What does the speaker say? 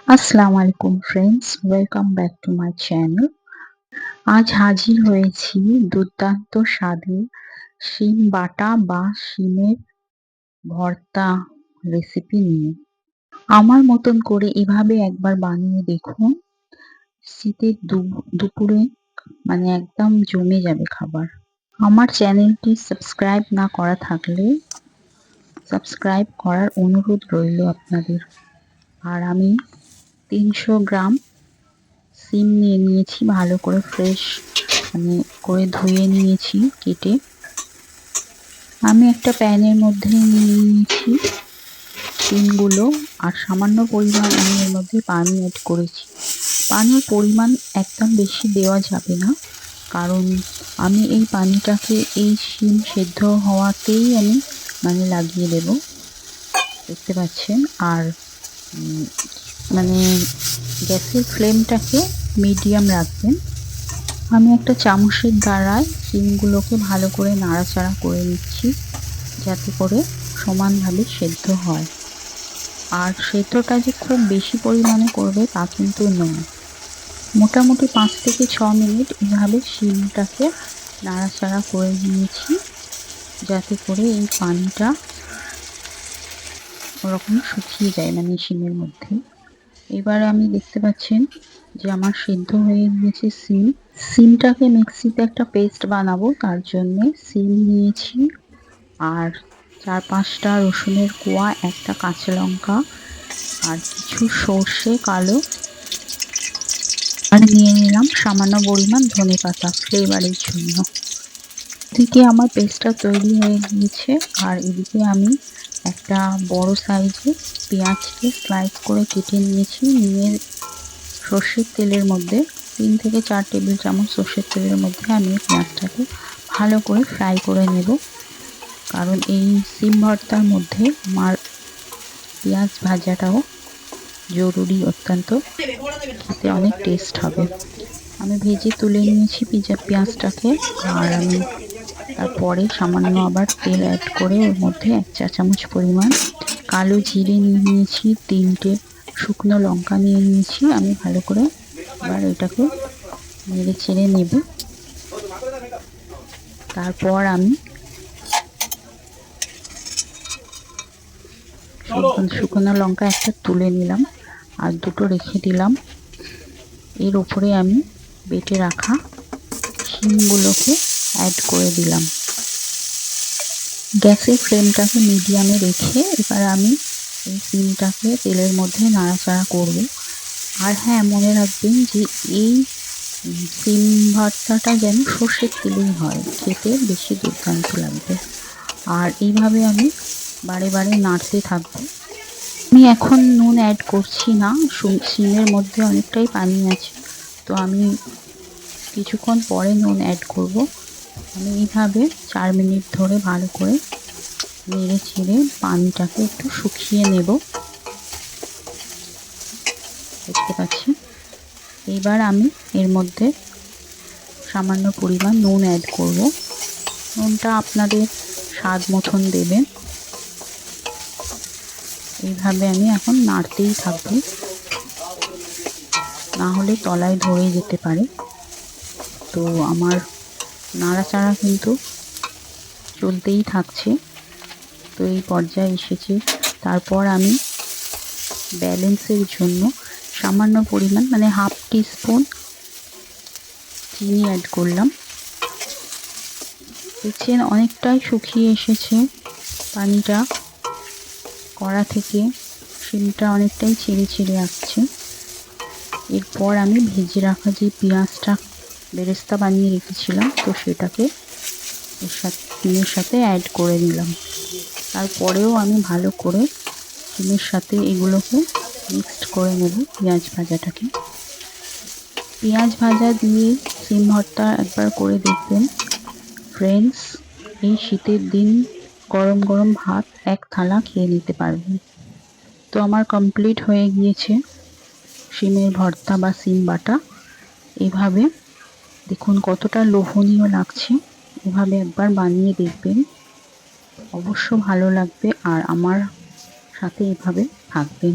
আসসালামু আলাইকুম friends, welcome back to my channel. আজ হাজির হয়েছি দুর্দান্ত স্বাদের শিম বাটা বা শিমের ভর্তা রেসিপি নিয়ে। আমার মতন করে এভাবে একবার বানিয়ে দেখুন। শীতের দুপুরে একদম জমে যাবে খাবার। আমার চ্যানেলটি সাবস্ক্রাইব না করা থাকলে সাবস্ক্রাইব করার অনুরোধ রইল আপনাদের। আর আমি 300 গ্রাম সিম নিয়ে নিয়েছি, ভালো করে ফ্রেশ করে ধুয়ে নিয়েছি কেটে। আমি একটা প্যানের মধ্যে নিয়ে নিয়েছি সিমগুলো, আর সামান্য পরিমাণ আমি এর মধ্যে পানি অ্যাড করেছি। পানির পরিমাণ একদম বেশি দেওয়া যাবে না, কারণ আমি এই পানিটাকে এই শিম সেদ্ধ হওয়াতেই আমি লাগিয়ে দেব, দেখতে পাচ্ছেন। আর গ্যাসের ফ্লেমটাকে মিডিয়াম রাখবেন। আমি একটা চামচের দ্বারায় সিমগুলোকে ভালো করে নাড়াচাড়া করে নিচ্ছি, যাতে করে সমানভাবে সেদ্ধ হয়। আর সেদ্ধটা যে খুব বেশি পরিমাণে করবে তা কিন্তু নয়। মোটামুটি 5 থেকে 6 মিনিট এভাবে সিমটাকে নাড়াচাড়া করে নিয়েছি, যাতে করে এই পানিটা ওরকম শুকিয়ে যায় সিমের মধ্যে। এবার আমি দেখতে পাচ্ছেন যে আমার সেদ্ধ হয়ে গিয়েছে সিম। সিমটাকে মিক্সিতে একটা পেস্ট বানাবো, তার জন্য সিম নিয়েছি, আর 4-5টা রসুনের কোয়া, একটা কাঁচা লঙ্কা, আর কিছু সর্ষে কালো, আর নিয়ে নিলাম সামান্য পরিমাণ ধনেপাতা ফ্লেভারের জন্য। এদিকে আমার পেস্টটা তৈরি হয়ে গিয়েছে, আর এদিকে আমি একটা বড় সাইজের পেঁয়াজকে স্লাইস করে কেটে নিয়েছি। নিয়ে সর্ষের তেলের মধ্যে 3 থেকে 4 টেবিল চামচ সর্ষের তেলের মধ্যে আমি পেঁয়াজটাকে ভালো করে ফ্রাই করে নেব, কারণ এই সিম ভর্তার মধ্যে আমার পেঁয়াজ ভাজাটাও জরুরি, অত্যন্ত খেতে অনেক টেস্ট হবে। আমি ভেজে তুলে নিয়েছি পেঁয়াজটাকে, আর আমি তারপরে সামান্য আবার তেল অ্যাড করে ওর মধ্যে 1 চা চামচ পরিমাণ কালো জিরে নিয়ে নিয়েছি, 3টে শুকনো লঙ্কা নিয়ে নিয়েছি। আমি ভালো করে এবার এটাকে নেড়ে চেড়ে নেব। তারপর আমি শুকনো লঙ্কা একটা তুলে নিলাম, আর 2টো রেখে দিলাম। এর উপরে আমি বেটে রাখা শিমগুলোকে অ্যাড করে দিলাম। গ্যাসের ফ্লেমটাকে মিডিয়ামে রেখে এবার আমি এই সিমটাকে তেলের মধ্যে নাড়াচাড়া করব। আর হ্যাঁ, মনে রাখবেন যে এই সিম ভর্তাটা যেন সর্ষের তেলেই হয়, খেতে বেশি দুর্দান্ত লাগবে। আর এইভাবে আমি বারে বারে নাড়তে থাকবো। আমি এখন নুন অ্যাড করছি না, সিমের মধ্যে অনেকটাই পানি আছে, তো আমি কিছুক্ষণ পরে নুন অ্যাড করব। আমি এইভাবে 4 মিনিট ধরে ভালো করে নেড়ে চেড়ে পানিটাকে একটু শুকিয়ে নেব, দেখতে পাচ্ছি। এবার আমি এর মধ্যে সামান্য পরিমাণ নুন অ্যাড করব। নুনটা আপনাদের স্বাদ মতন দেবেন। এইভাবে আমি এখন নাড়তেই থাকবো, না হলে তলায় ধরে যেতে পারে। তো আমার নাড়াচাড়া কিন্তু চলতেই থাকছে। তো এই পর্যায়ে এসেছে। তারপর আমি ব্যালেন্সের জন্য সামান্য পরিমাণ হাফ টিস্পুন চিনি অ্যাড করলাম। দেখছেন অনেকটাই শুকিয়ে এসেছে পানিটা, কড়া থেকে শিমটা অনেকটাই ছেড়ে ছেড়ে আসছে। এরপর আমি ভেজে রাখা যে পেঁয়াজটা বেরেস্তা বানিয়ে রেখেছিলাম, তো সেটাকে ডিমের সাথে অ্যাড করে নিলাম। তারপরেও আমি ভালো করে ডিমের সাথে এগুলোকে মিক্সড করে নেব পেঁয়াজ ভাজাটাকে। পেঁয়াজ ভাজা দিয়ে সিম ভর্তা একবার করে দেখবেন ফ্রেন্ডস। এই শীতের দিন গরম গরম ভাত 1 থালা খেয়ে নিতে পারবেন। তো আমার কমপ্লিট হয়ে গিয়েছে শিমের ভর্তা বা সিম বাটা। এভাবে দেখুন কতটা লোভনীয় লাগছে। এভাবে একবার বানিয়ে দেখবেন, অবশ্য ভালো লাগবে। আর আমার সাথে এভাবে থাকবেন।